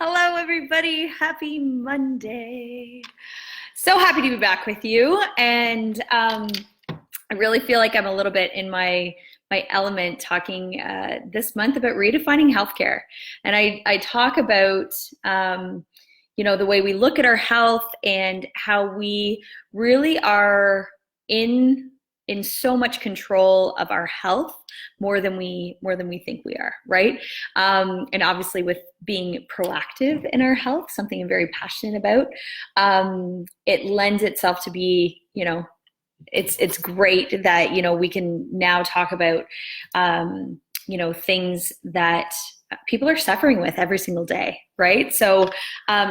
Hello, everybody. Happy Monday. So happy to be back with you. And I really feel like I'm a little bit in my element talking this month about redefining healthcare. And I talk about, the way we look at our health and how we really are in so much control of our health more than we think we are, right? And obviously with being proactive in our health, something I'm very passionate about, it lends itself to be, it's great that, we can now talk about, things that people are suffering with every single day, right? So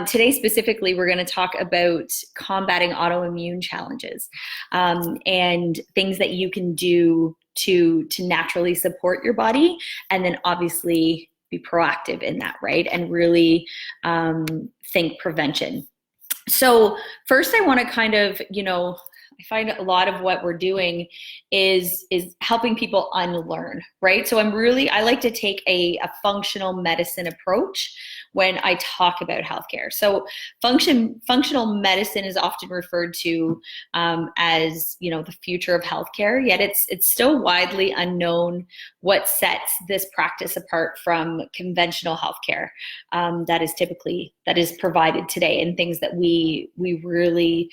today specifically, we're going to talk about combating autoimmune challenges and things that you can do to naturally support your body, and then obviously be proactive in that, right? And really think prevention. So first I want to kind of, I find a lot of what we're doing is helping people unlearn, right? So I like to take a functional medicine approach when I talk about healthcare. So functional medicine is often referred to as, the future of healthcare, yet it's still widely unknown what sets this practice apart from conventional healthcare that is provided today, and things that we really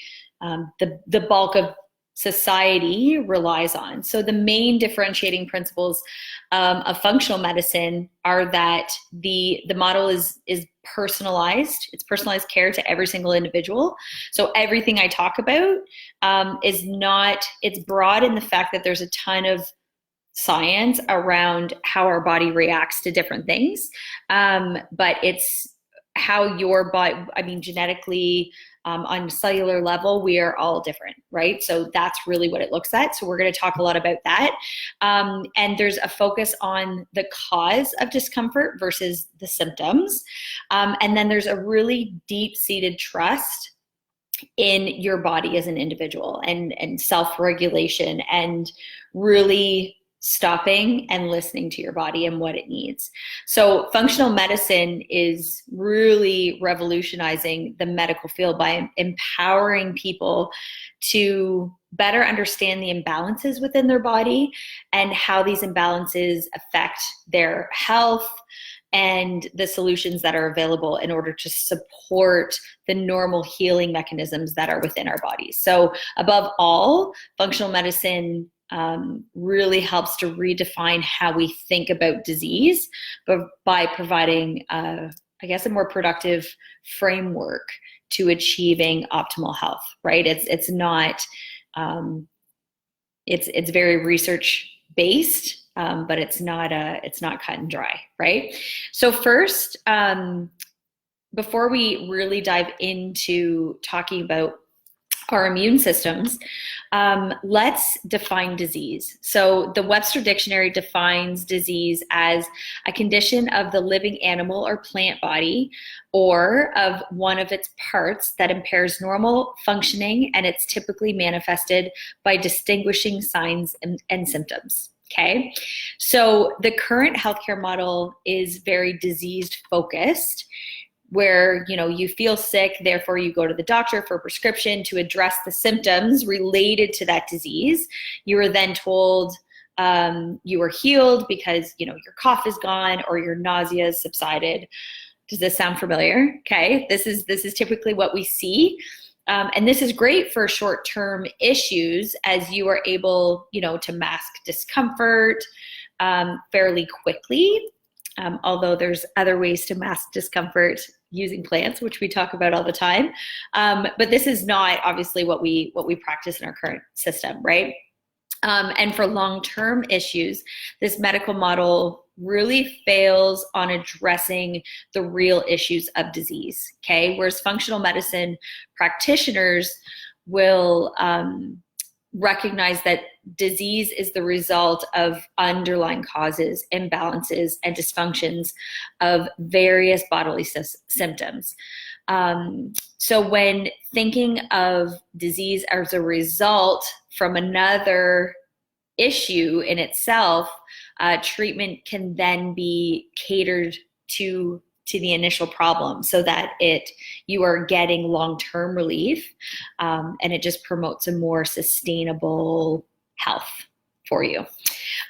the bulk of society relies on. So the main differentiating principles of functional medicine are that the model is personalized. It's personalized care to every single individual. So everything I talk about it's broad in the fact that there's a ton of science around how our body reacts to different things. But it's how your body, genetically, on cellular level, we are all different, right? So that's really what it looks at. So we're going to talk a lot about that. And there's a focus on the cause of discomfort versus the symptoms. And then there's a really deep-seated trust in your body as an individual, and self-regulation, and really stopping and listening to your body and what it needs. So functional medicine is really revolutionizing the medical field by empowering people to better understand the imbalances within their body and how these imbalances affect their health, and the solutions that are available in order to support the normal healing mechanisms that are within our bodies. So above all, functional medicine really helps to redefine how we think about disease, but by providing, a more productive framework to achieving optimal health, right? It's not, it's very research based, but it's not cut and dry, right? So first, before we really dive into talking about our immune systems, let's define disease. So the Webster Dictionary defines disease as a condition of the living animal or plant body, or of one of its parts, that impairs normal functioning, and it's typically manifested by distinguishing signs and symptoms. Okay, so the current healthcare model is very disease focused, where you feel sick, therefore you go to the doctor for a prescription to address the symptoms related to that disease. You are then told you are healed because your cough is gone or your nausea has subsided. Does this sound familiar? Okay, this is typically what we see. And this is great for short-term issues, as you are able to mask discomfort fairly quickly. Although there's other ways to mask discomfort using plants, which we talk about all the time. But this is not obviously what we practice in our current system, right? And for long-term issues, this medical model really fails on addressing the real issues of disease, okay? Whereas functional medicine practitioners will recognize that disease is the result of underlying causes, imbalances, and dysfunctions of various bodily symptoms. So when thinking of disease as a result from another issue in itself, treatment can then be catered to to the initial problem so that you are getting long-term relief, and it just promotes a more sustainable health for you.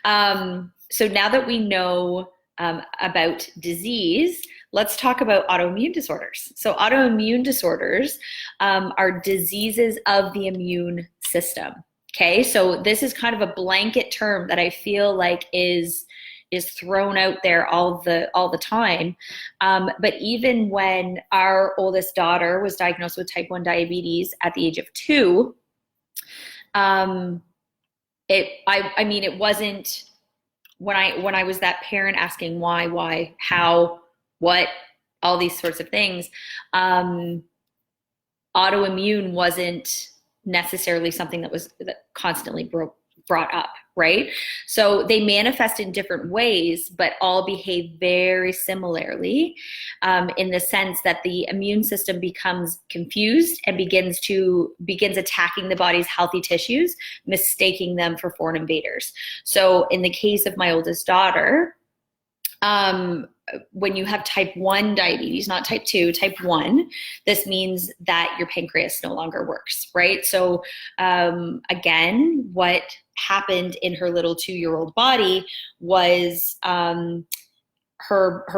So now that we know about disease, let's talk about autoimmune disorders. So autoimmune disorders are diseases of the immune system. Okay, so this is kind of a blanket term that I feel like is thrown out there all the time. But even when our oldest daughter was diagnosed with type 1 diabetes at the age of 2, it wasn't when I was that parent asking why, how, what, all these sorts of things. Autoimmune wasn't necessarily something that constantly brought up, right? So they manifest in different ways, but all behave very similarly, in the sense that the immune system becomes confused and begins attacking the body's healthy tissues, mistaking them for foreign invaders. So in the case of my oldest daughter, when you have type 1 diabetes, not type 2, type 1, this means that your pancreas no longer works, right? So again, what happened in her little 2-year-old body was her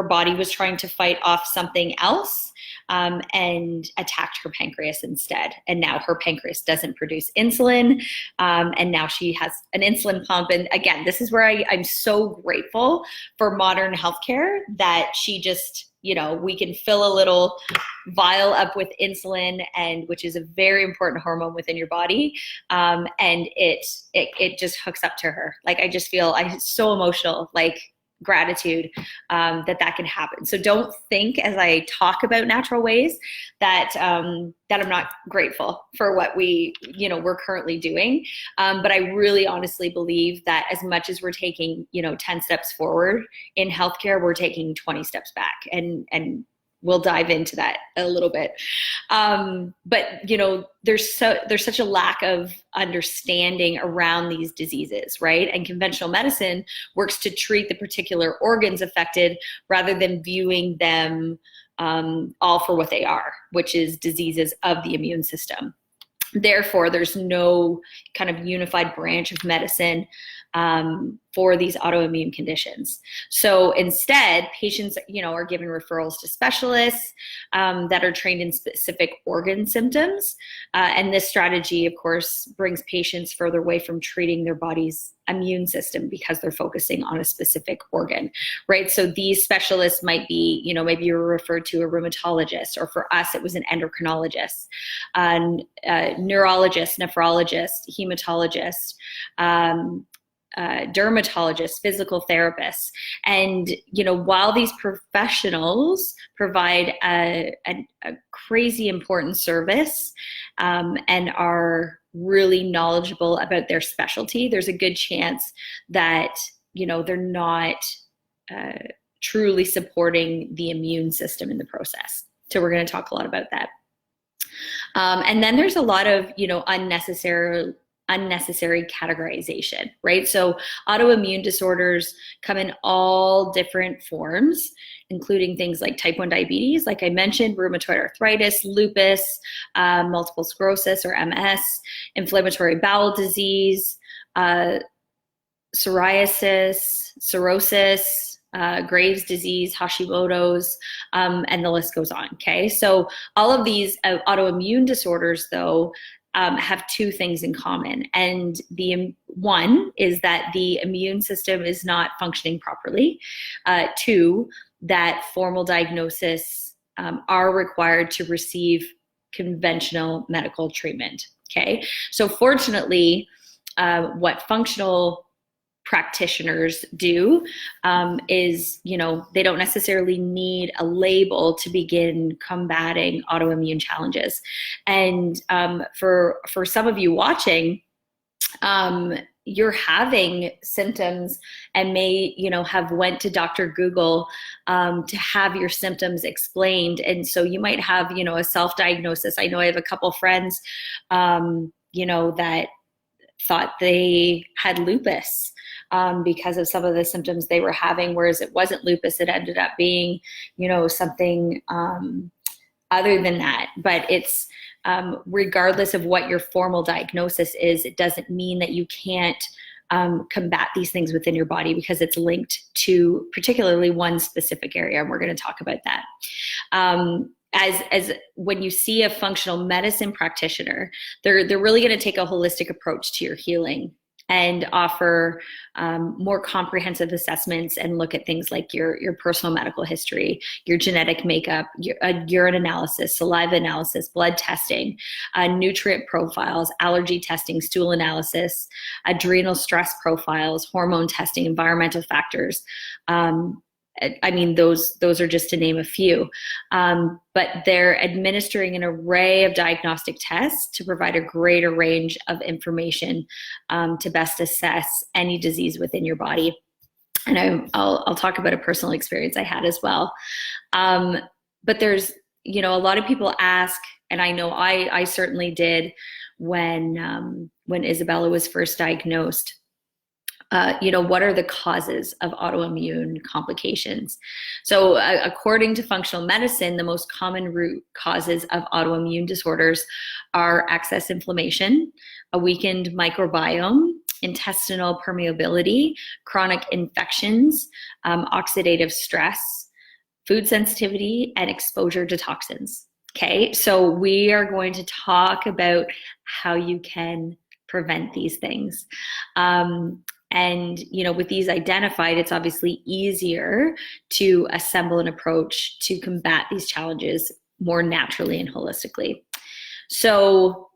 body was trying to fight off something else, and attacked her pancreas instead. And now her pancreas doesn't produce insulin, and now she has an insulin pump. And again, this is where I'm so grateful for modern healthcare that she just, we can fill a little vial up with insulin, and which is a very important hormone within your body, and it just hooks up to her. Like, I just feel I'm so emotional, like gratitude that can happen. So don't think as I talk about natural ways that I'm not grateful for what we're currently doing. But I really honestly believe that as much as we're taking 10 steps forward in healthcare, we're taking 20 steps back, and we'll dive into that a little bit. But there's such a lack of understanding around these diseases, right? And conventional medicine works to treat the particular organs affected rather than viewing them all for what they are, which is diseases of the immune system. Therefore, there's no kind of unified branch of medicine for these autoimmune conditions. So instead, patients, are given referrals to specialists that are trained in specific organ symptoms. And this strategy, of course, brings patients further away from treating their body's immune system because they're focusing on a specific organ, right? So these specialists might be, maybe you're referred to a rheumatologist, or for us, it was an endocrinologist, neurologist, nephrologist, hematologist, dermatologists, physical therapists. And, while these professionals provide a crazy important service and are really knowledgeable about their specialty, there's a good chance that, they're not truly supporting the immune system in the process. So we're going to talk a lot about that. And then there's a lot of, unnecessary categorization, right? So autoimmune disorders come in all different forms, including things like type 1 diabetes, like I mentioned, rheumatoid arthritis, lupus, multiple sclerosis or MS, inflammatory bowel disease, psoriasis, cirrhosis, Graves' disease, Hashimoto's, and the list goes on, okay? So all of these autoimmune disorders, though, have two things in common. And the one is that the immune system is not functioning properly. Two, that formal diagnosis are required to receive conventional medical treatment. Okay, so fortunately, what functional practitioners do is, they don't necessarily need a label to begin combating autoimmune challenges. And for some of you watching, you're having symptoms and may, have went to Dr. Google to have your symptoms explained. And so you might have, a self-diagnosis. I know I have a couple friends, that thought they had lupus. because of some of the symptoms they were having, whereas it wasn't lupus, it ended up being, something other than that. But it's regardless of what your formal diagnosis is, it doesn't mean that you can't combat these things within your body, because it's linked to particularly one specific area, and we're going to talk about that. As when you see a functional medicine practitioner, they're really going to take a holistic approach to your healing and offer more comprehensive assessments and look at things like your personal medical history, your genetic makeup, urine analysis, saliva analysis, blood testing, nutrient profiles, allergy testing, stool analysis, adrenal stress profiles, hormone testing, environmental factors. Those are just to name a few, but they're administering an array of diagnostic tests to provide a greater range of information to best assess any disease within your body. And I'll talk about a personal experience I had as well. But there's, a lot of people ask, and I know I certainly did when Isabella was first diagnosed. What are the causes of autoimmune complications? So according to functional medicine, the most common root causes of autoimmune disorders are excess inflammation, a weakened microbiome, intestinal permeability, chronic infections, oxidative stress, food sensitivity, and exposure to toxins. Okay, so we are going to talk about how you can prevent these things. And, with these identified, it's obviously easier to assemble an approach to combat these challenges more naturally and holistically. So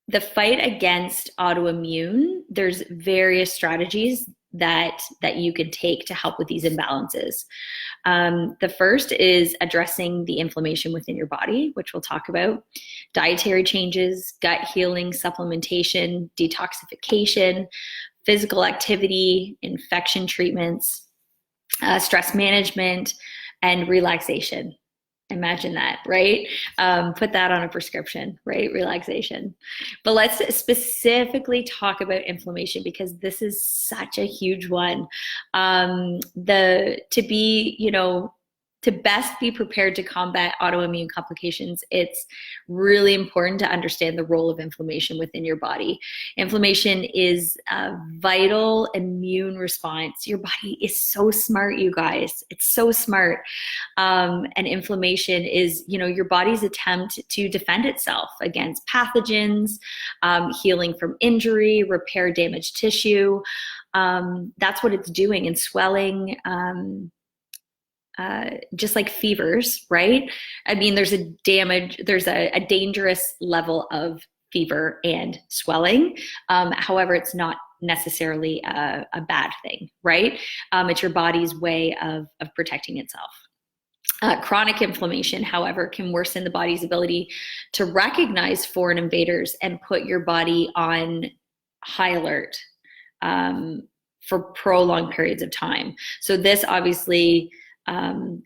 the fight against autoimmune, there's various strategies that you can take to help with these imbalances. The first is addressing the inflammation within your body, which we'll talk about. Dietary changes, gut healing, supplementation, detoxification, physical activity, infection treatments, stress management, and relaxation. Imagine that, right? Put that on a prescription, right? Relaxation. But let's specifically talk about inflammation, because this is such a huge one. To best be prepared to combat autoimmune complications, it's really important to understand the role of inflammation within your body. Inflammation is a vital immune response. Your body is so smart, you guys. It's so smart. And inflammation is, your body's attempt to defend itself against pathogens, healing from injury, repair damaged tissue. That's what it's doing. And swelling, just like fevers, right? There's a dangerous level of fever and swelling. However, it's not necessarily a bad thing, right? It's your body's way of protecting itself. Chronic inflammation, however, can worsen the body's ability to recognize foreign invaders and put your body on high alert for prolonged periods of time. So this obviously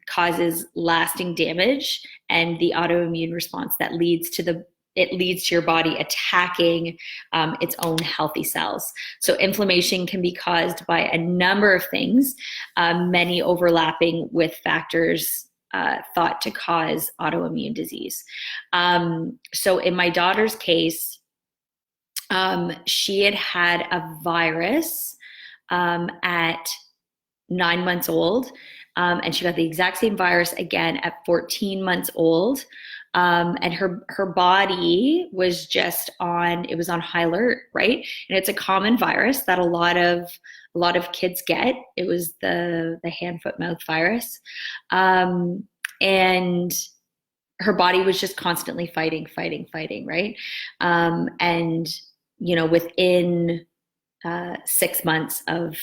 causes lasting damage, and the autoimmune response that leads to your body attacking its own healthy cells. So inflammation can be caused by a number of things, many overlapping with factors thought to cause autoimmune disease. So in my daughter's case, she had a virus at 9 months old. And she got the exact same virus again at 14 months old. And her body was on high alert, right? And it's a common virus that a lot of kids get. It was the hand, foot, mouth virus. And her body was just constantly fighting, right? And, within 6 months of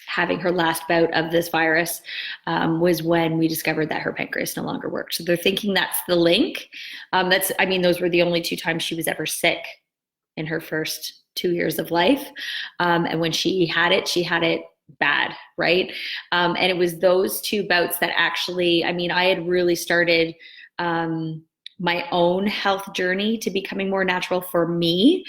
having her last bout of this virus was when we discovered that her pancreas no longer worked. So they're thinking that's the link. Those were the only 2 times she was ever sick in her first 2 years of life. And when she had it bad, right? And it was those 2 bouts that actually, I had really started my own health journey to becoming more natural for me,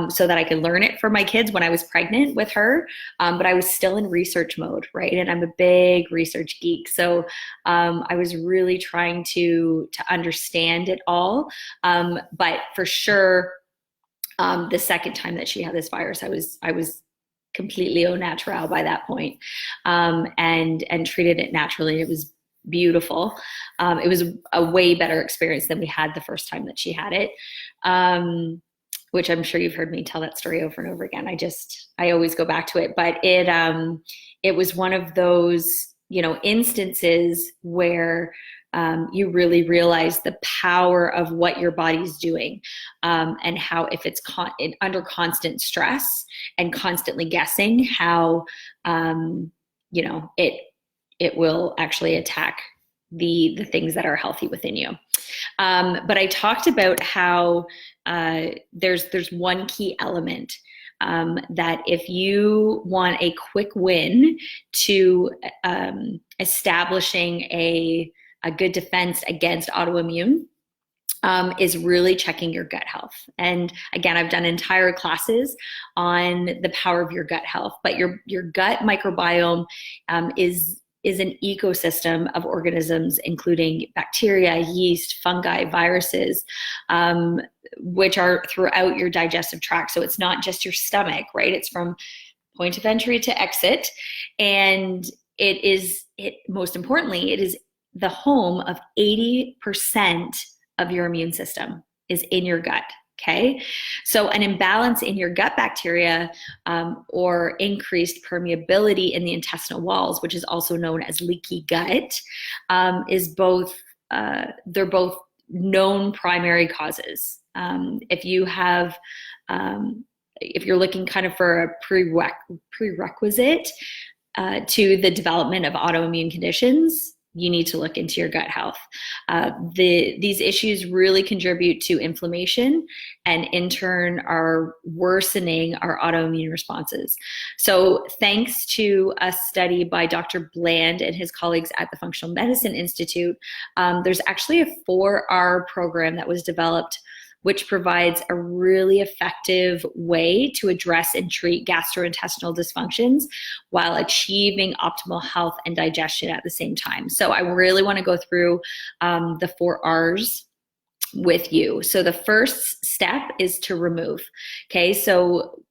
so that I could learn it for my kids when I was pregnant with her. But I was still in research mode, right? And I'm a big research geek. So I was really trying to understand it all. But for sure, the second time that she had this virus, I was completely au naturel by that point, and treated it naturally. It was beautiful. It was a way better experience than we had the first time that she had it, which I'm sure you've heard me tell that story over and over again. I always go back to it, but it was one of those, instances where you really realize the power of what your body's doing, and how if it's under constant stress and constantly guessing, how it will actually attack the things that are healthy within you. But I talked about how there's one key element, that if you want a quick win to establishing a good defense against autoimmune, is really checking your gut health. And again, I've done entire classes on the power of your gut health, but your gut microbiome is an ecosystem of organisms, including bacteria, yeast, fungi, viruses, which are throughout your digestive tract. So it's not just your stomach, right? It's from point of entry to exit. And most importantly, it is the home of 80% of your immune system is in your gut. Okay. So an imbalance in your gut bacteria, or increased permeability in the intestinal walls, which is also known as leaky gut, is both, they're both known primary causes. If you're looking kind of for a prerequisite to the development of autoimmune conditions, you need to look into your gut health. These issues really contribute to inflammation, and in turn are worsening our autoimmune responses. So thanks to a study by Dr. Bland and his colleagues at the Functional Medicine Institute, there's actually a 4R program that was developed, which provides a really effective way to address and treat gastrointestinal dysfunctions while achieving optimal health and digestion at the same time. So I really want to go through the 4Rs with you. So the first step is to remove. Okay, so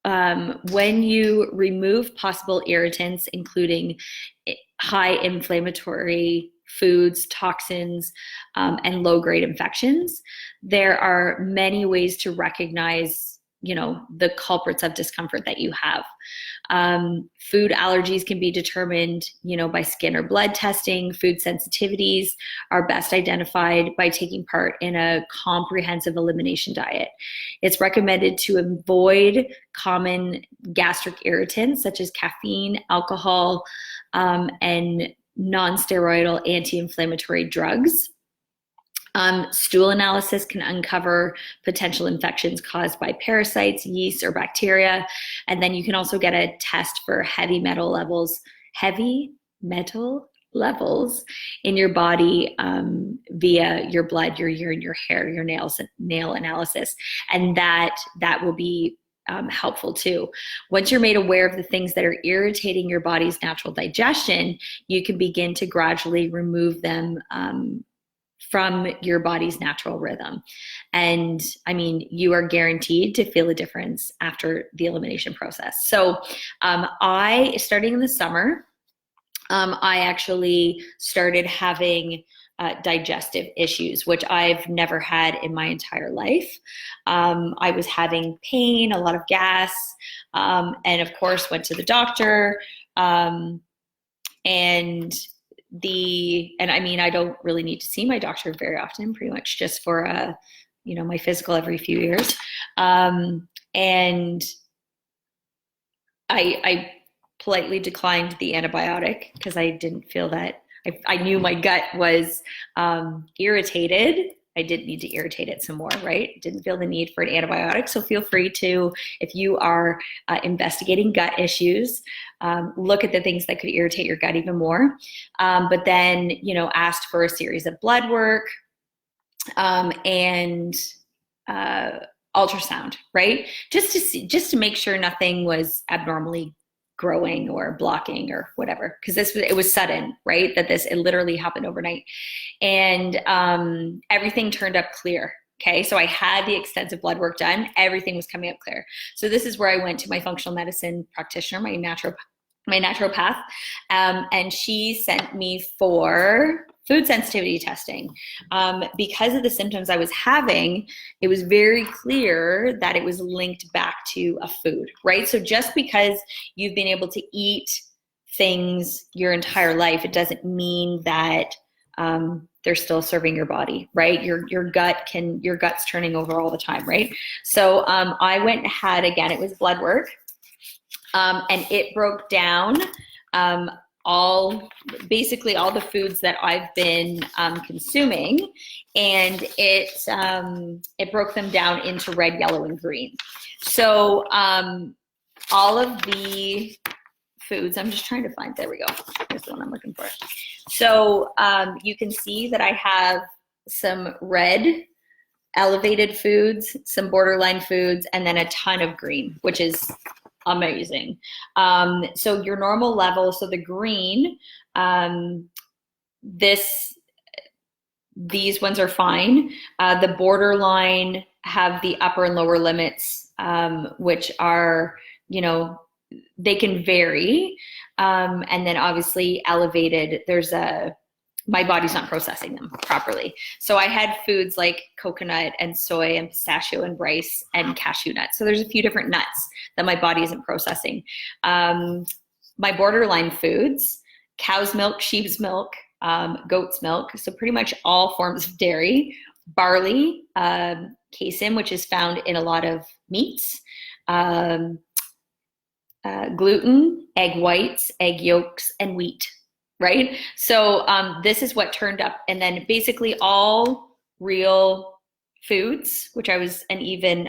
when you remove possible irritants, including high inflammatory foods, toxins, and low-grade infections, there are many ways to recognize, the culprits of discomfort that you have. Food allergies can be determined, by skin or blood testing. Food sensitivities are best identified by taking part in a comprehensive elimination diet. It's recommended to avoid common gastric irritants such as caffeine, alcohol, and non-steroidal anti-inflammatory drugs. Stool analysis can uncover potential infections caused by parasites, yeast, or bacteria. And then you can also get a test for heavy metal levels in your body, via your blood, your urine, your hair, your nail analysis. And that will be helpful too. Once you're made aware of the things that are irritating your body's natural digestion, you can begin to gradually remove them from your body's natural rhythm. And I mean, you are guaranteed to feel a difference after the elimination process. So starting in the summer, I actually started having digestive issues, which I've never had in my entire life. I was having pain, a lot of gas, and of course went to the doctor. And I mean, I don't really need to see my doctor very often, pretty much just for my physical every few years. And I politely declined the antibiotic because I didn't feel that I knew my gut was irritated. I didn't need to irritate it some more, right? Didn't feel the need for an antibiotic. So feel free to, if you are investigating gut issues, look at the things that could irritate your gut even more. But then, asked for a series of blood work, and ultrasound, right? Just to make sure nothing was abnormally growing or blocking or whatever, because it was sudden, right? It literally happened overnight, and everything turned up clear. Okay, so I had the extensive blood work done. Everything was coming up clear. So this is where I went to my functional medicine practitioner, my naturopath, and she sent me for food sensitivity testing. Because of the symptoms I was having, it was very clear that it was linked back to a food, right? So just because you've been able to eat things your entire life, it doesn't mean that they're still serving your body, right? Your gut's turning over all the time, right? So I went and had, again, it was blood work, and it broke down basically all the foods that I've been consuming, and it broke them down into red, yellow, and green. So all of the foods, I'm just trying to find, there we go. Here's the one I'm looking for. So you can see that I have some red elevated foods, some borderline foods, and then a ton of green, which is amazing. So your normal level, so the green, these ones are fine. The borderline have the upper and lower limits, which are, they can vary. And then obviously elevated, my body's not processing them properly. So I had foods like coconut and soy and pistachio and rice and cashew nuts. So there's a few different nuts that my body isn't processing. My borderline foods, cow's milk, sheep's milk, goat's milk. So pretty much all forms of dairy, barley, casein, which is found in a lot of meats, gluten, egg whites, egg yolks, and wheat, right? So this is what turned up. And then basically all real foods, which I was, and even,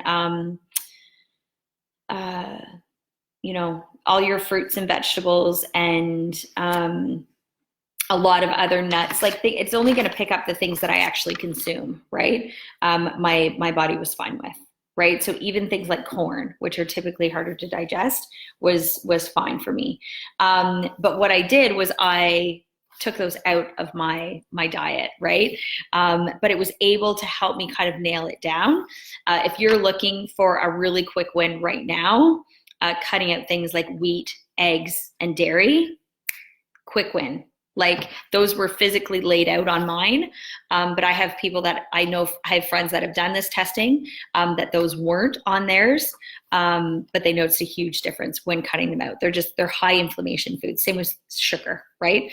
all your fruits and vegetables and a lot of other nuts, it's only going to pick up the things that I actually consume, right? My body was fine with. Right. So even things like corn, which are typically harder to digest, was fine for me. But what I did was I took those out of my diet. Right. But it was able to help me kind of nail it down. If you're looking for a really quick win right now, cutting out things like wheat, eggs, and dairy, quick win. Those were physically laid out on mine. But I have people that I know, I have friends that have done this testing, that those weren't on theirs. But they noticed a huge difference when cutting them out. They're high inflammation foods, same with sugar, right?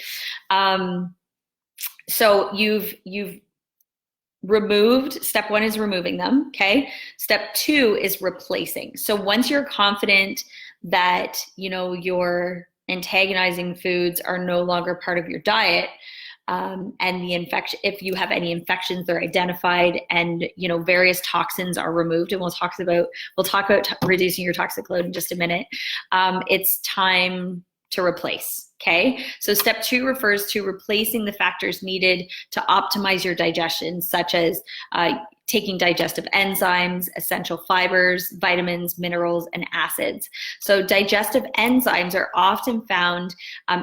So you've removed, step one is removing them, okay? Step two is replacing. So once you're confident that, your antagonizing foods are no longer part of your diet, and the infection, if you have any infections, they're identified, and various toxins are removed, and we'll talk about reducing your toxic load in just a minute. It's time to replace. Okay, so step two refers to replacing the factors needed to optimize your digestion, such as taking digestive enzymes, essential fibers, vitamins, minerals, and acids. So digestive enzymes are often found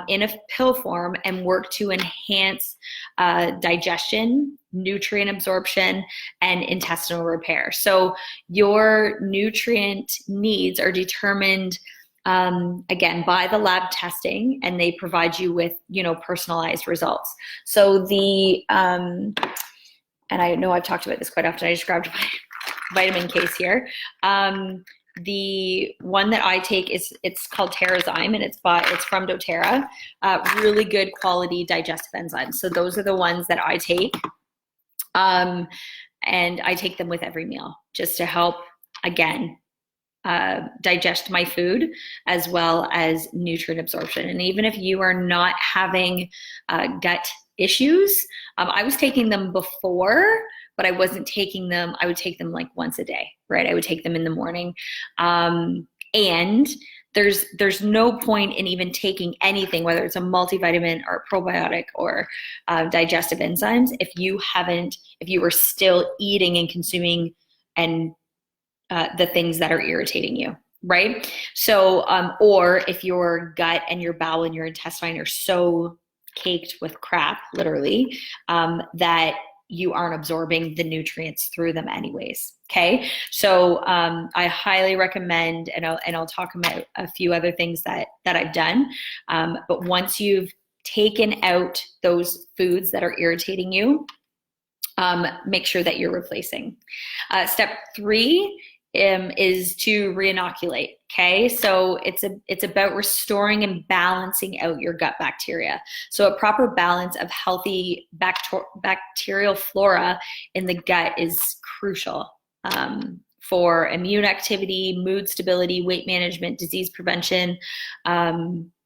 in a pill form and work to enhance digestion, nutrient absorption, and intestinal repair. So your nutrient needs are determined again, by the lab testing, and they provide you with, personalized results. So and I know I've talked about this quite often, I just grabbed my vitamin case here. The one that I take it's called Terrazyme, and it's from doTERRA, really good quality digestive enzymes. So those are the ones that I take. And I take them with every meal just to help, again, digest my food as well as nutrient absorption. And even if you are not having gut issues, I was taking them before, but I wasn't taking them, I would take them once a day, right? I would take them in the morning. And there's no point in even taking anything, whether it's a multivitamin or a probiotic or digestive enzymes, if you were still eating and consuming and the things that are irritating you, right? So, or if your gut and your bowel and your intestine are so caked with crap, literally, that you aren't absorbing the nutrients through them anyways. Okay. So, I highly recommend, and I'll talk about a few other things that I've done. But once you've taken out those foods that are irritating you, make sure that you're replacing. Step 3 is to reinoculate. Okay, so it's about restoring and balancing out your gut bacteria. So a proper balance of healthy bacterial flora in the gut is crucial for immune activity, mood stability, weight management, disease prevention,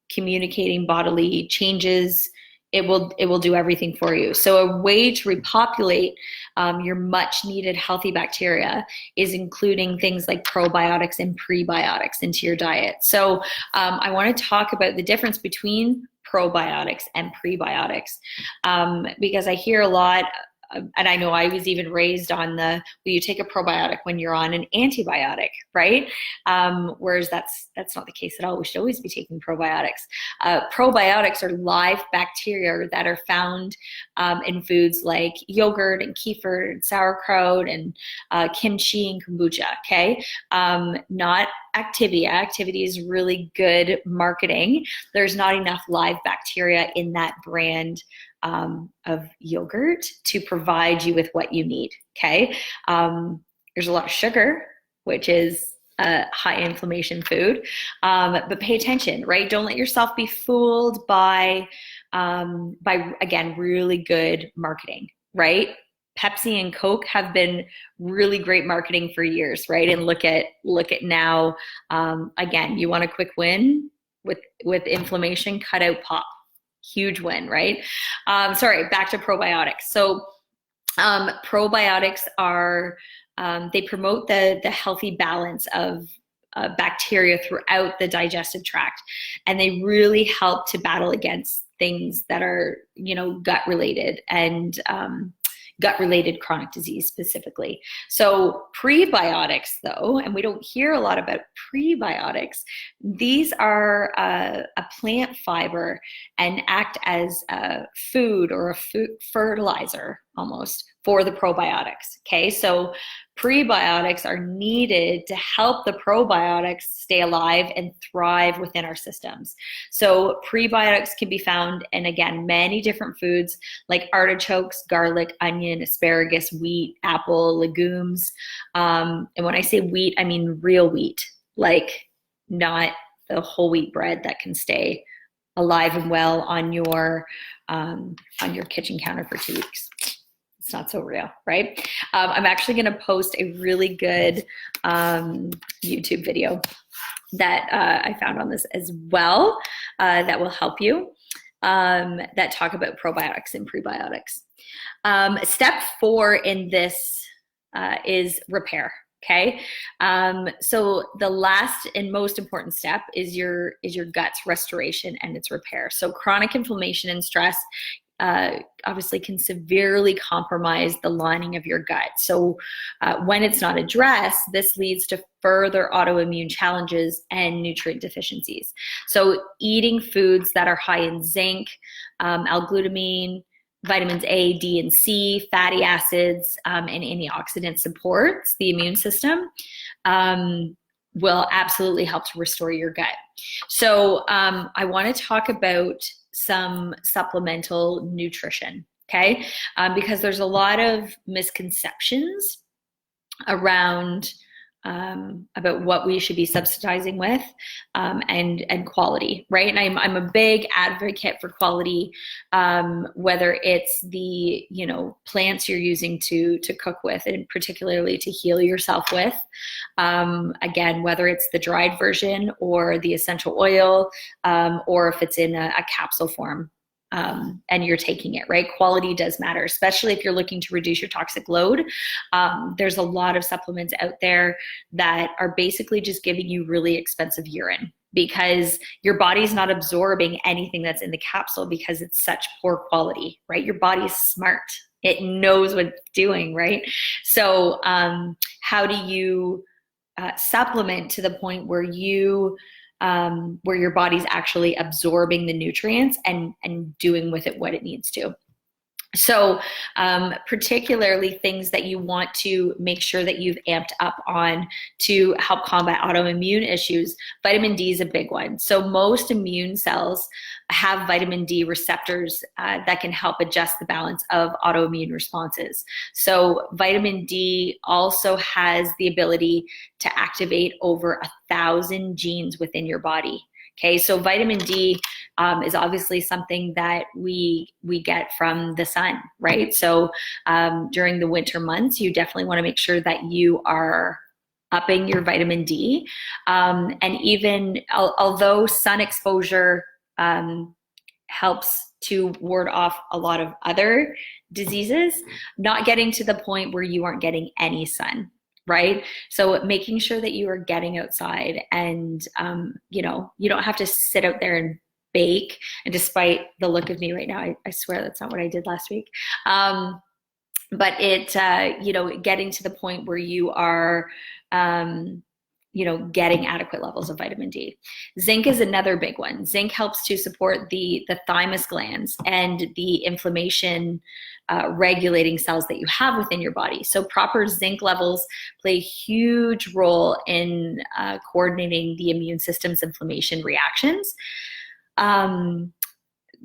communicating bodily changes. It will do everything for you. So a way to repopulate your much needed healthy bacteria is including things like probiotics and prebiotics into your diet. So I want to talk about the difference between probiotics and prebiotics, because I hear a lot, and I know I was even raised on will you take a probiotic when you're on an antibiotic, right? Whereas that's not the case at all. We should always be taking probiotics. Probiotics are live bacteria that are found in foods like yogurt and kefir and sauerkraut and kimchi and kombucha, okay? Not Activia. Activia is really good marketing. There's not enough live bacteria in that brand of yogurt to provide you with what you need, okay? There's a lot of sugar, which is a high inflammation food, but pay attention, right? Don't let yourself be fooled by again, really good marketing, right? Pepsi and Coke have been really great marketing for years, right? And look at now, again, you want a quick win with inflammation, cut out pop. Huge win, right? Sorry, back to probiotics. So probiotics are, they promote the healthy balance of bacteria throughout the digestive tract. And they really help to battle against things that are, gut related and gut-related chronic disease specifically. So prebiotics, though, and we don't hear a lot about prebiotics, these are a plant fiber and act as a food or a fertilizer almost for the probiotics, okay? So prebiotics are needed to help the probiotics stay alive and thrive within our systems. So prebiotics can be found in, again, many different foods like artichokes, garlic, onion, asparagus, wheat, apple, legumes. And when I say wheat, I mean real wheat, like not the whole wheat bread that can stay alive and well on your kitchen counter for 2 weeks. It's not so real, right? I'm actually going to post a really good YouTube video that I found on this as well that will help you, that talk about probiotics and prebiotics. Step 4 in this is repair. Okay. So the last and most important step is your gut's restoration and its repair. So chronic inflammation and stress obviously can severely compromise the lining of your gut. So when it's not addressed, this leads to further autoimmune challenges and nutrient deficiencies. So eating foods that are high in zinc, L-glutamine, vitamins A, D, and C, fatty acids, and antioxidant supports the immune system will absolutely help to restore your gut. So I want to talk about some supplemental nutrition, okay? Because there's a lot of misconceptions around about what we should be subsidizing with, and quality, right? And I'm a big advocate for quality, whether it's the plants you're using to cook with, and particularly to heal yourself with. Again, whether it's the dried version or the essential oil, or if it's in a capsule form. And you're taking it, right? Quality does matter, especially if you're looking to reduce your toxic load. There's a lot of supplements out there that are basically just giving you really expensive urine, because your body's not absorbing anything that's in the capsule because it's such poor quality, right? Your body's smart. It knows what it's doing, right? So how do you supplement to the point where where your body's actually absorbing the nutrients and doing with it what it needs to? So particularly things that you want to make sure that you've amped up on to help combat autoimmune issues. Vitamin D is a big one. So most immune cells have vitamin D receptors that can help adjust the balance of autoimmune responses. So vitamin D also has the ability to activate over 1,000 genes within your body. Okay, so vitamin D is obviously something that we get from the sun, right? So during the winter months, you definitely want to make sure that you are upping your vitamin D. And even although sun exposure helps to ward off a lot of other diseases, not getting to the point where you aren't getting any sun. Right? So making sure that you are getting outside and, you don't have to sit out there and bake. And despite the look of me right now, I swear that's not what I did last week. But getting to the point where you are, getting adequate levels of vitamin D. Zinc is another big one. Zinc helps to support the thymus glands and the inflammation regulating cells that you have within your body. So proper zinc levels play a huge role in coordinating the immune system's inflammation reactions.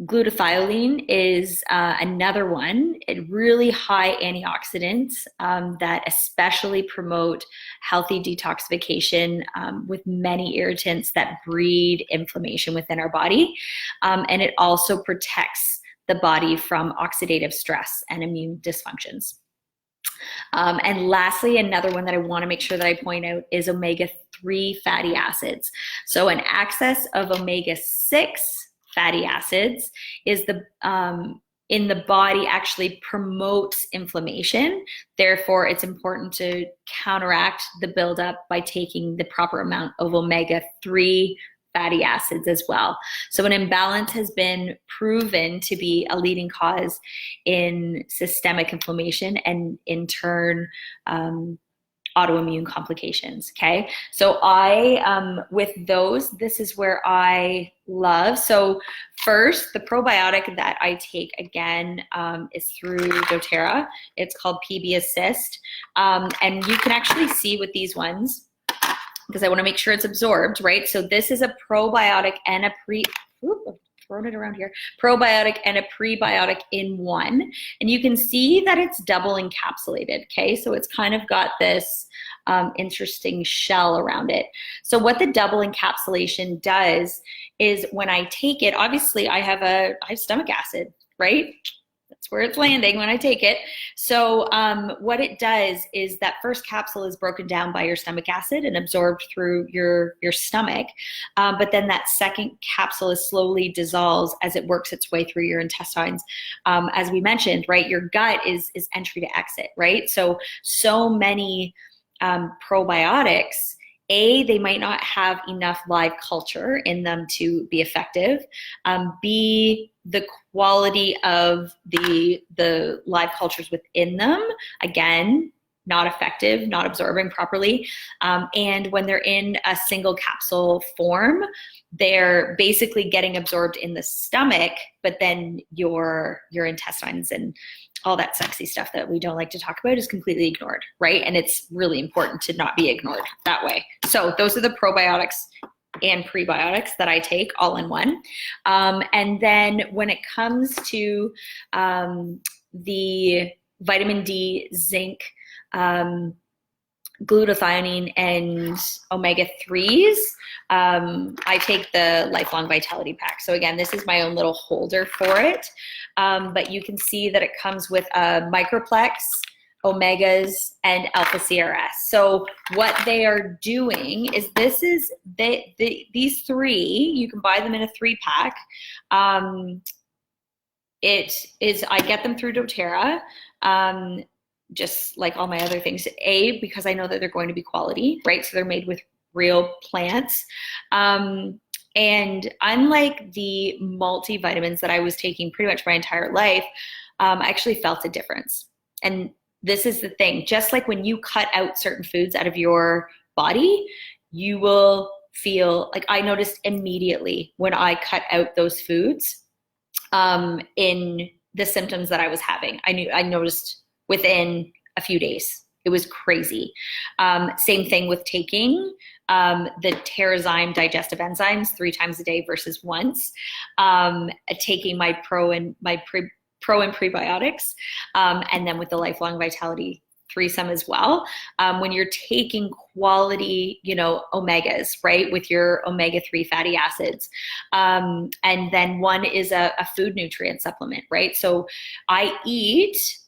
Glutathione is another one. It really high antioxidants that especially promote healthy detoxification with many irritants that breed inflammation within our body. And it also protects the body from oxidative stress and immune dysfunctions. And lastly, another one that I want to make sure that I point out is omega-3 fatty acids. So an excess of omega-6 fatty acids is in the body actually promotes inflammation. Therefore, it's important to counteract the buildup by taking the proper amount of omega-3 fatty acids as well. So an imbalance has been proven to be a leading cause in systemic inflammation and in turn autoimmune complications. Okay, so with those, this is where I love. So first, the probiotic that I take again is through doTERRA. It's called PB Assist, and you can actually see with these ones, because I want to make sure it's absorbed, right? So this is a probiotic and a thrown it around here, probiotic and a prebiotic in one. And you can see that it's double encapsulated, okay? So it's kind of got this interesting shell around it. So what the double encapsulation does is when I take it, obviously I have stomach acid, right? That's where it's landing when I take it. So what it does is that first capsule is broken down by your stomach acid and absorbed through your stomach. But then that second capsule is slowly dissolves as it works its way through your intestines. As we mentioned, right, your gut is entry to exit, right? So many probiotics, they might not have enough live culture in them to be effective. B, the quality of the live cultures within them, again, not effective, not absorbing properly. And when they're in a single capsule form, they're basically getting absorbed in the stomach, but then your intestines and all that sexy stuff that we don't like to talk about is completely ignored, right? And it's really important to not be ignored that way. So those are the probiotics and prebiotics that I take all in one. And then when it comes to the vitamin D, zinc, glutathione, and omega-3s, I take the Lifelong Vitality Pack. So again, this is my own little holder for it. But you can see that it comes with a Microplex, omegas, and alpha CRS. So what they are doing is these three, you can buy them in a 3-pack. I get them through doTERRA. Just like all my other things, because I know that they're going to be quality, right? So they're made with real plants. And unlike the multivitamins that I was taking pretty much my entire life, I actually felt a difference. And this is the thing, just like when you cut out certain foods out of your body, you will feel like I noticed immediately when I cut out those foods in the symptoms that I was having. I noticed within a few days. It was crazy. Same thing with taking the Terrazyme digestive enzymes 3 times a day versus once. Taking my pro and prebiotics, and then with the Lifelong Vitality threesome as well. When you're taking quality, omegas, right, with your omega-3 fatty acids. And then one is a food nutrient supplement, right? So I eat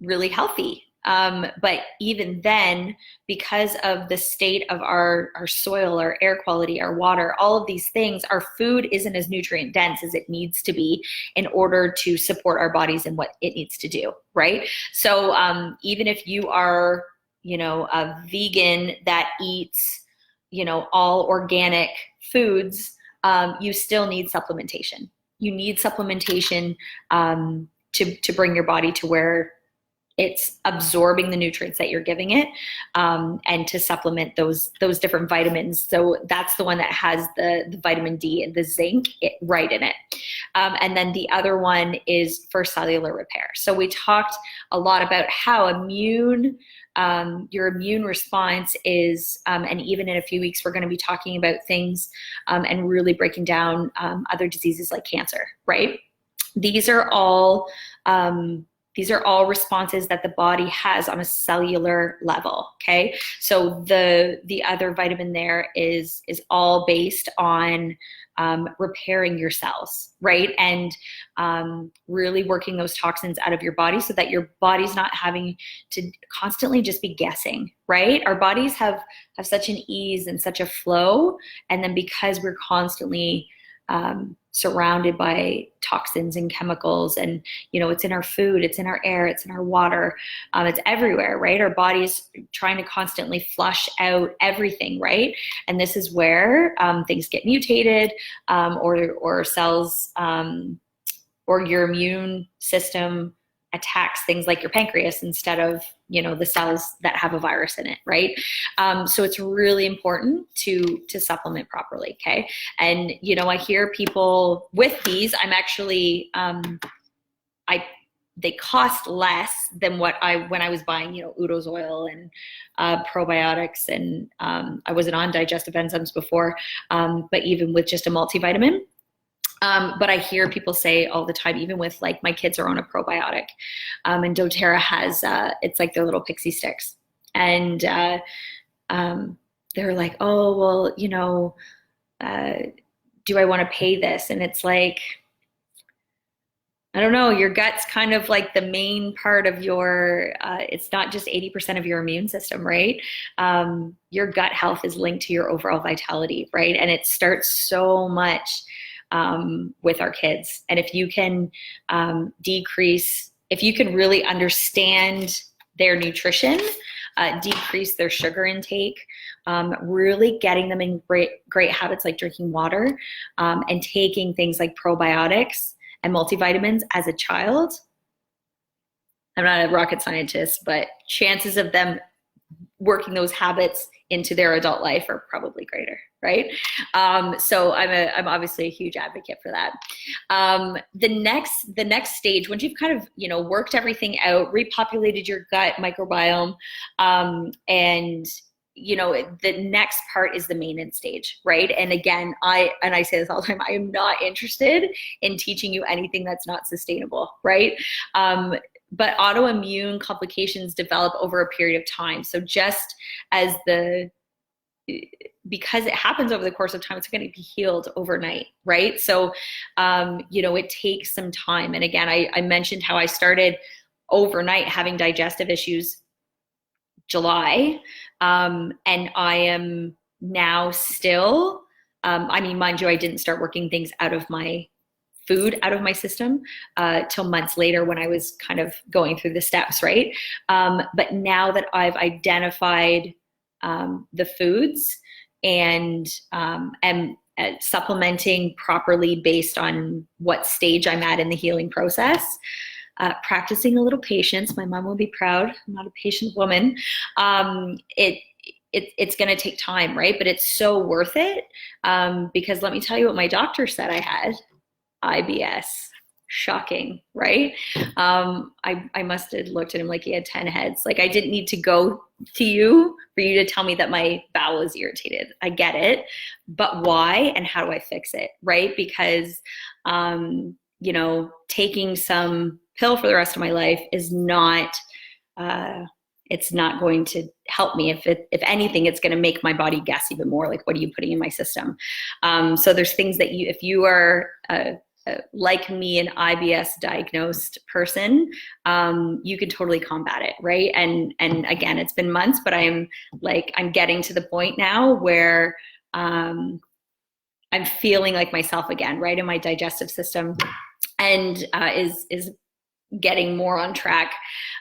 really healthy. But even then, because of the state of our soil, our air quality, our water, all of these things, our food isn't as nutrient dense as it needs to be in order to support our bodies and what it needs to do, right? So even if you are, a vegan that eats, all organic foods, you still need supplementation. You need supplementation to bring your body to where it's absorbing the nutrients that you're giving it, and to supplement those different vitamins. So that's the one that has the vitamin D and the zinc right in it. And then the other one is for cellular repair. So we talked a lot about how your immune response is, and even in a few weeks, we're going to be talking about things and really breaking down other diseases like cancer, right? These are all responses that the body has on a cellular level, okay? So the other vitamin there is all based on repairing your cells, right? And really working those toxins out of your body so that your body's not having to constantly just be guessing, right? Our bodies have such an ease and such a flow, and then because we're constantly surrounded by toxins and chemicals, and it's in our food, it's in our air, it's in our water, it's everywhere, right? Our body's trying to constantly flush out everything, right? And this is where things get mutated, or cells, or your immune system attacks things like your pancreas instead of the cells that have a virus in it, right? So it's really important to supplement properly, okay? And I hear people with these. I'm actually they cost less than when I was buying Udo's oil and probiotics, and I wasn't on digestive enzymes before, but even with just a multivitamin. But I hear people say all the time, even with like my kids are on a probiotic, and doTERRA has, it's like their little pixie sticks. And they're like, oh, well, do I want to pay this? And it's like, I don't know, your gut's kind of like the main part of your, it's not just 80% of your immune system, right? Your gut health is linked to your overall vitality, right? And it starts so much with our kids. And if you can if you can really understand their nutrition, decrease their sugar intake, really getting them in great habits like drinking water, and taking things like probiotics and multivitamins as a child. I'm not a rocket scientist, but chances of them working those habits into their adult life are probably greater, right? So I'm obviously a huge advocate for that. The next stage, once you've kind of worked everything out, repopulated your gut microbiome, and the next part is the maintenance stage, right? And again, I say this all the time, I am not interested in teaching you anything that's not sustainable, right? But autoimmune complications develop over a period of time. So just as because it happens over the course of time, it's going to be healed overnight, right? So, it takes some time. And again, I mentioned how I started overnight having digestive issues July, and I am now still, mind you, I didn't start working things out of my food out of my system till months later when I was kind of going through the steps, right? But now that I've identified the foods and am supplementing properly based on what stage I'm at in the healing process. Practicing a little patience. My mom will be proud. I'm not a patient woman. It's going to take time, right? But it's so worth it, because let me tell you what my doctor said I had. IBS. Shocking, right? I must have looked at him like he had 10 heads. Like, I didn't need to go to you for you to tell me that my bowel is irritated. I get it, but why and how do I fix it, right? Because, taking some pill for the rest of my life is not, it's not going to help me. If anything, it's going to make my body guess even more, like, what are you putting in my system? So there's things that if you are, like me, an IBS diagnosed person, you can totally combat it, right? And again, it's been months, but I'm getting to the point now where I'm feeling like myself again, right? And my digestive system and is getting more on track.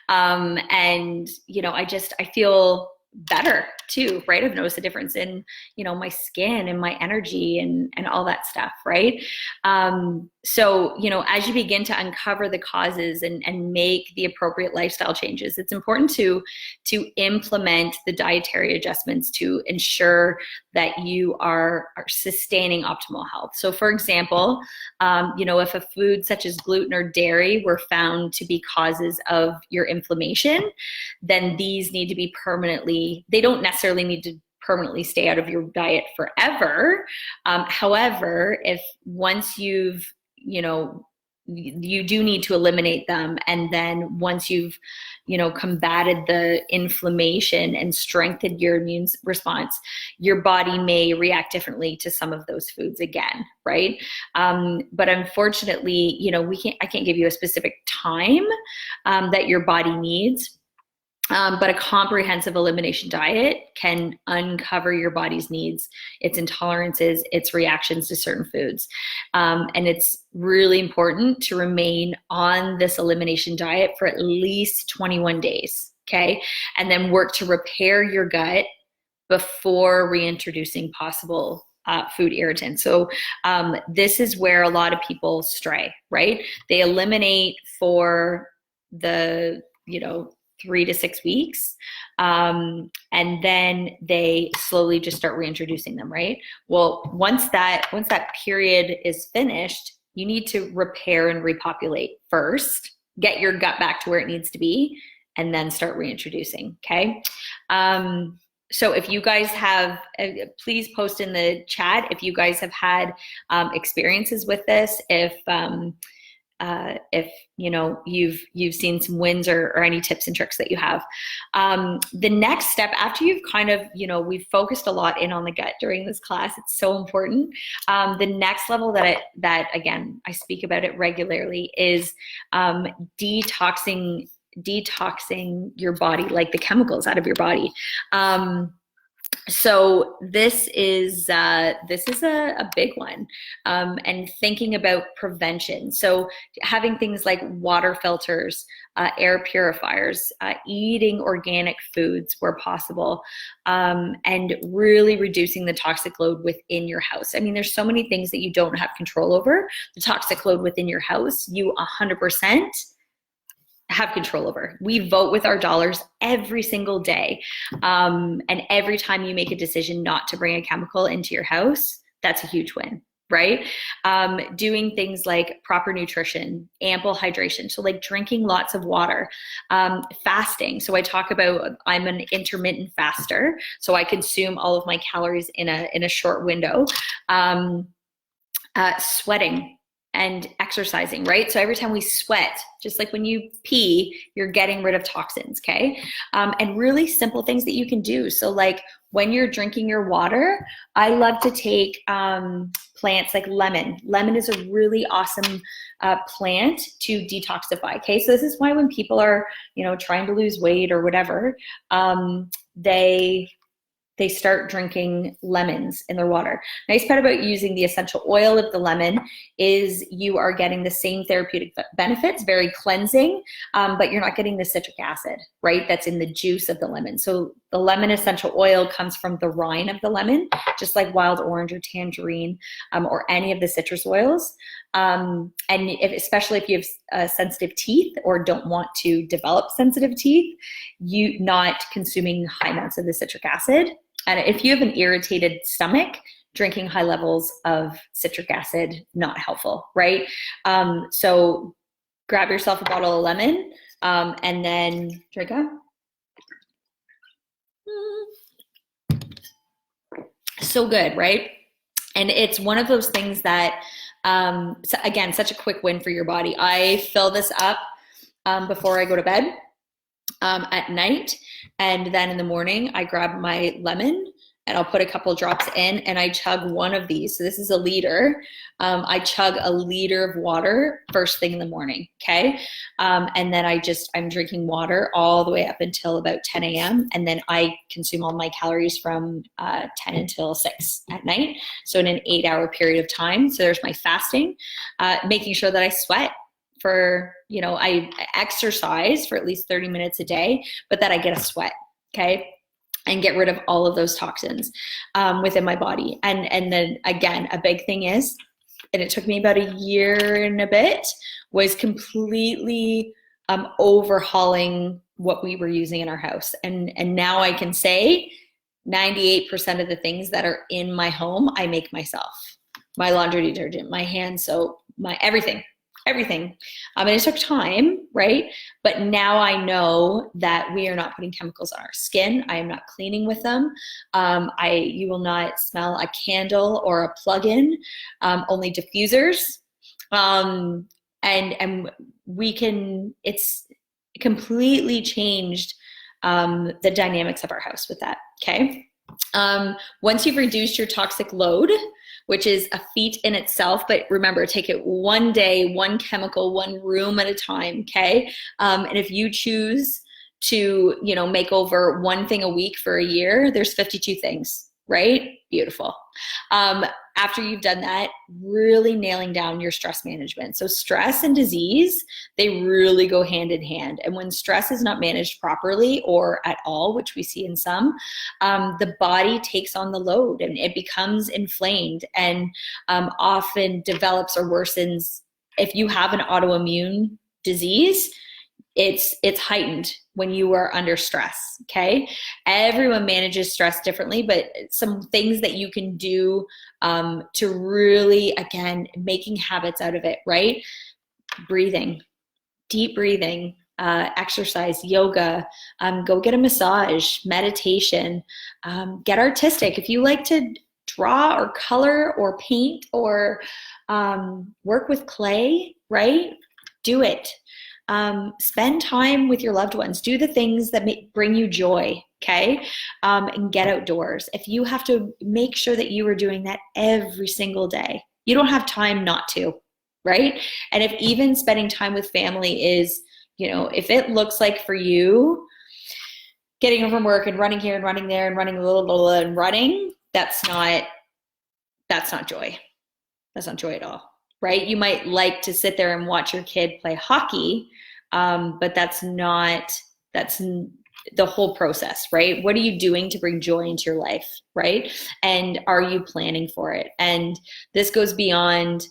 And I feel better too, right? I've noticed a difference in, my skin and my energy and all that stuff, right? So, as you begin to uncover the causes and make the appropriate lifestyle changes, it's important to implement the dietary adjustments to ensure that you are sustaining optimal health. So for example, if a food such as gluten or dairy were found to be causes of your inflammation, then these need to be they don't necessarily need to permanently stay out of your diet forever. However, if once you do need to eliminate them. And then once you've, combated the inflammation and strengthened your immune response, your body may react differently to some of those foods again, right? But unfortunately, I can't give you a specific time that your body needs. But a comprehensive elimination diet can uncover your body's needs, its intolerances, its reactions to certain foods. And it's really important to remain on this elimination diet for at least 21 days, okay? And then work to repair your gut before reintroducing possible food irritants. So this is where a lot of people stray, right? They eliminate for the, 3 to 6 weeks. And then they slowly just start reintroducing them, right? Well, once that period is finished, you need to repair and repopulate first, get your gut back to where it needs to be, and then start reintroducing, okay? So if you guys have, please post in the chat if you guys have had experiences with this, if you've seen some wins or any tips and tricks that you have. The next step, after you've kind of, we've focused a lot in on the gut during this class, it's so important. The next level that again, I speak about it regularly is detoxing your body, like the chemicals out of your body. So this is a big one, and thinking about prevention. So having things like water filters, air purifiers, eating organic foods where possible, and really reducing the toxic load within your house. I mean, there's so many things that you don't have control over. The toxic load within your house, you 100% have control over. We vote with our dollars every single day. And every time you make a decision not to bring a chemical into your house, that's a huge win, right? Doing things like proper nutrition, ample hydration. So like drinking lots of water, fasting. So I talk about, I'm an intermittent faster. So I consume all of my calories in a short window. Sweating and exercising, right? So every time we sweat, just like when you pee, you're getting rid of toxins, okay? And really simple things that you can do. So like when you're drinking your water, I love to take plants like lemon. Lemon is a really awesome plant to detoxify, okay? So this is why when people are, trying to lose weight or whatever, they start drinking lemons in their water. Nice part about using the essential oil of the lemon is you are getting the same therapeutic benefits, very cleansing, but you're not getting the citric acid, right? That's in the juice of the lemon. So The lemon essential oil comes from the rind of the lemon, just like wild orange or tangerine, or any of the citrus oils. And especially if you have sensitive teeth or don't want to develop sensitive teeth, you not consuming high amounts of the citric acid. And if you have an irritated stomach, drinking high levels of citric acid, not helpful, right? So grab yourself a bottle of lemon, and then drink up. So good, right? And it's one of those things that, so again, such a quick win for your body. I fill this up before I go to bed at night. And then in the morning, I grab my lemon and I'll put a couple drops in and I chug one of these. So this is a liter. I chug a liter of water first thing in the morning, okay? And then I'm drinking water all the way up until about 10 a.m. And then I consume all my calories from 10 until 6 at night. So in an 8-hour period of time. So there's my fasting, making sure that I sweat for, I exercise for at least 30 minutes a day, but that I get a sweat, okay? And get rid of all of those toxins within my body. And then again, a big thing is, and it took me about a year and a bit, was completely overhauling what we were using in our house. And now I can say 98% of the things that are in my home, I make myself. My laundry detergent, my hand soap, my everything. And it took time, right? But now I know that we are not putting chemicals on our skin. I am not cleaning with them. You will not smell a candle or a plug-in, only diffusers. And it's completely changed the dynamics of our house with that, okay? Once you've reduced your toxic load, which is a feat in itself, but remember, take it one day, one chemical, one room at a time, okay? And if you choose to, make over one thing a week for a year, there's 52 things, right? Beautiful. After you've done that, really nailing down your stress management. So stress and disease, they really go hand in hand. And when stress is not managed properly or at all, which we see in some, the body takes on the load and it becomes inflamed and often develops or worsens. If you have an autoimmune disease, it's heightened when you are under stress, okay? Everyone manages stress differently, but some things that you can do to really, again, making habits out of it, right? Breathing, deep breathing, exercise, yoga, go get a massage, meditation, get artistic. If you like to draw or color or paint or work with clay, right? Do it. Spend time with your loved ones. Do the things that bring you joy, okay? And get outdoors. If you have to, make sure that you are doing that every single day. You don't have time not to, right? And if even spending time with family is, if it looks like for you getting home from work and running here and running there and running and running, that's not joy. That's not joy at all. Right? You might like to sit there and watch your kid play hockey, but that's the whole process, right? What are you doing to bring joy into your life, right? And are you planning for it? And this goes beyond,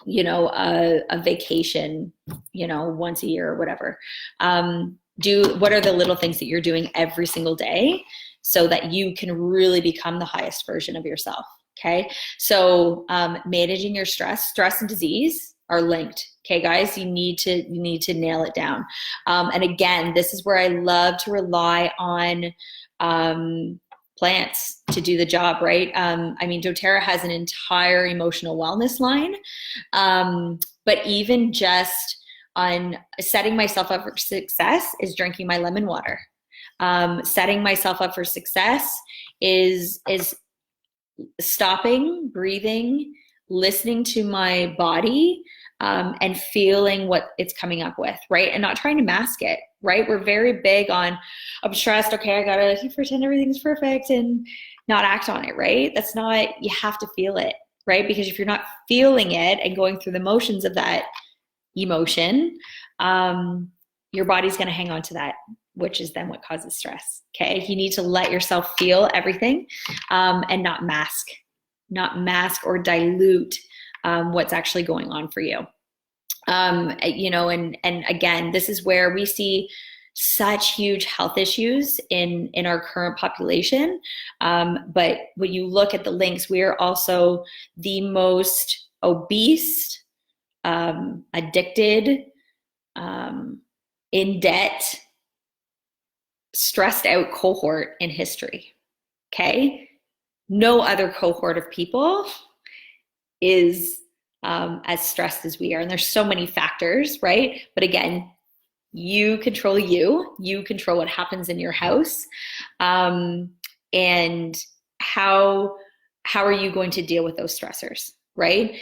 a vacation, once a year or whatever. What are the little things that you're doing every single day so that you can really become the highest version of yourself? Okay. So, managing your stress and disease are linked. Okay, guys, you need to nail it down. And again, this is where I love to rely on, plants to do the job, right? doTERRA has an entire emotional wellness line. But even just on setting myself up for success is drinking my lemon water. Setting myself up for success is stopping, breathing, listening to my body, and feeling what it's coming up with, right? And not trying to mask it, right? We're very big on, I'm stressed, okay, I gotta pretend everything's perfect and not act on it, right? That's not, you have to feel it, right? Because if you're not feeling it and going through the motions of that emotion, your body's going to hang on to that, which is then what causes stress. Okay. You need to let yourself feel everything, and not mask or dilute what's actually going on for you. You know, and again, this is where we see such huge health issues in our current population. But when you look at the links, we are also the most obese, addicted, in debt, stressed out cohort in history. Okay. No other cohort of people is as stressed as we are. And there's so many factors, right? But again, you control you control what happens in your house. And how are you going to deal with those stressors, right?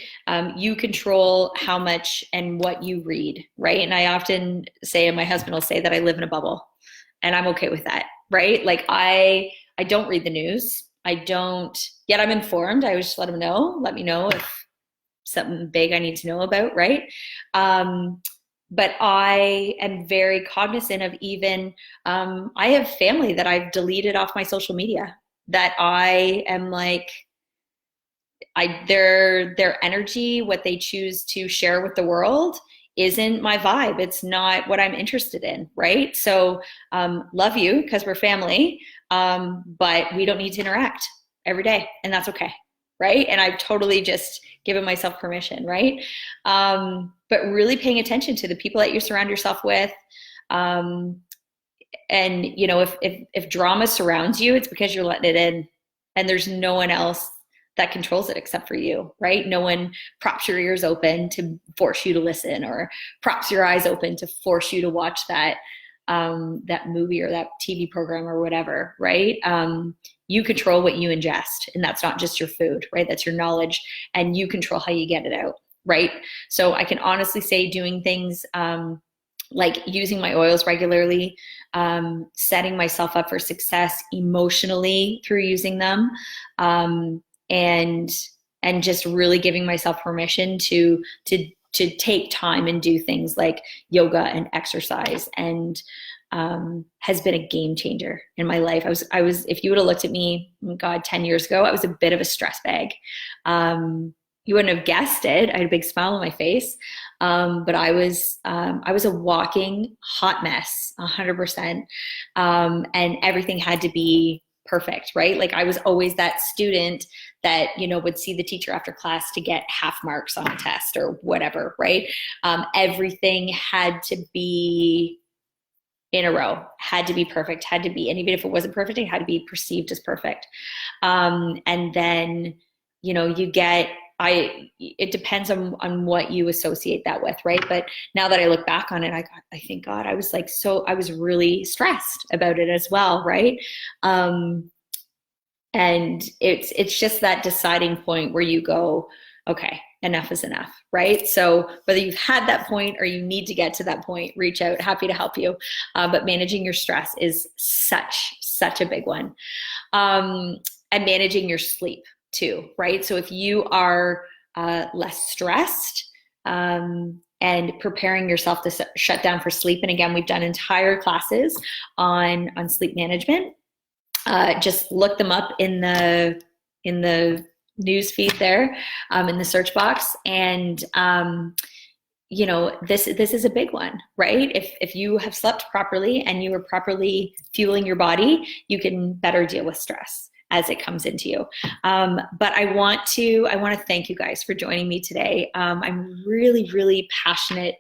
You control how much and what you read, right? And I often say, and my husband will say, that I live in a bubble, and I'm okay with that, right? Like I don't read the news. I don't, yet I'm informed. I always just let me know if something big I need to know about, right? But I am very cognizant of even, I have family that I've deleted off my social media, that I am like, their energy, what they choose to share with the world, isn't my vibe. It's not what I'm interested in, right? So love you because we're family, but we don't need to interact every day, and that's okay, right? And I've totally just given myself permission, right? But really paying attention to the people that you surround yourself with. And you know, if drama surrounds you, it's because you're letting it in, and there's no one else that controls it except for you, right? No one props your ears open to force you to listen, or props your eyes open to force you to watch that movie or that TV program or whatever, right? You control what you ingest, and that's not just your food, right? That's your knowledge, and you control how you get it out, right? So I can honestly say doing things like using my oils regularly, setting myself up for success emotionally through using them, and just really giving myself permission to take time and do things like yoga and exercise, and has been a game changer in my life. I was, if you would have looked at me, God, 10 years ago, I was a bit of a stress bag. You wouldn't have guessed it. I had a big smile on my face. But I was a walking hot mess, 100%. And everything had to be perfect, right? Like I was always that student that, you know, would see the teacher after class to get half marks on a test or whatever, right? Everything had to be in a row, had to be perfect, had to be, and even if it wasn't perfect, it had to be perceived as perfect. And then, you know, it depends on what you associate that with, right? But now that I look back on it, I think, God, I was like, I was really stressed about it as well, right? And it's just that deciding point where you go, okay, enough is enough, right? So whether you've had that point or you need to get to that point, reach out, happy to help you. But managing your stress is such a big one. And managing your sleep too, right? So if you are less stressed, and preparing yourself to shut down for sleep. And again, we've done entire classes on sleep management. Just look them up in the news feed there, in the search box. And, you know, this is a big one, right? If you have slept properly and you are properly fueling your body, you can better deal with stress as it comes into you. But I want to thank you guys for joining me today. I'm really, really passionate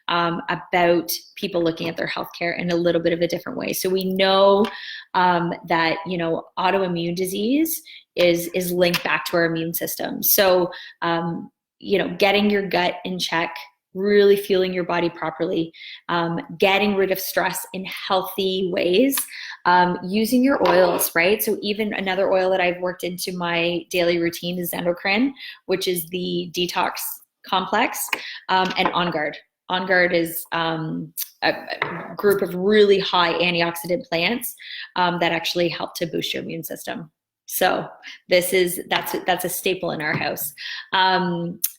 about people looking at their healthcare in a little bit of a different way. So we know that, you know, autoimmune disease is linked back to our immune system. So, you know, getting your gut in check, really fueling your body properly, getting rid of stress in healthy ways, using your oils, right? So even another oil that I've worked into my daily routine is endocrine, which is the detox complex, and On Guard. On Guard is a group of really high antioxidant plants that actually help to boost your immune system. So that's a staple in our house.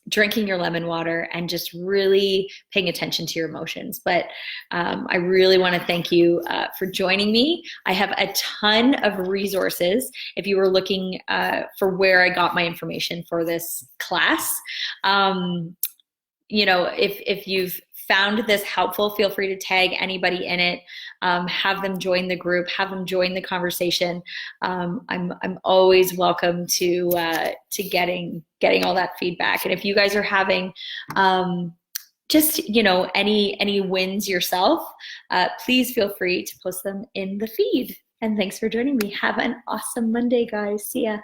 drinking your lemon water and just really paying attention to your emotions. But I really want to thank you for joining me. I have a ton of resources if you were looking for where I got my information for this class. If you've found this helpful, feel free to tag anybody in it, have them join the group, have them join the conversation. I'm always welcome to getting all that feedback. And if you guys are having just any wins yourself, please feel free to post them in the feed. And thanks for joining me. Have an awesome Monday, guys. See ya.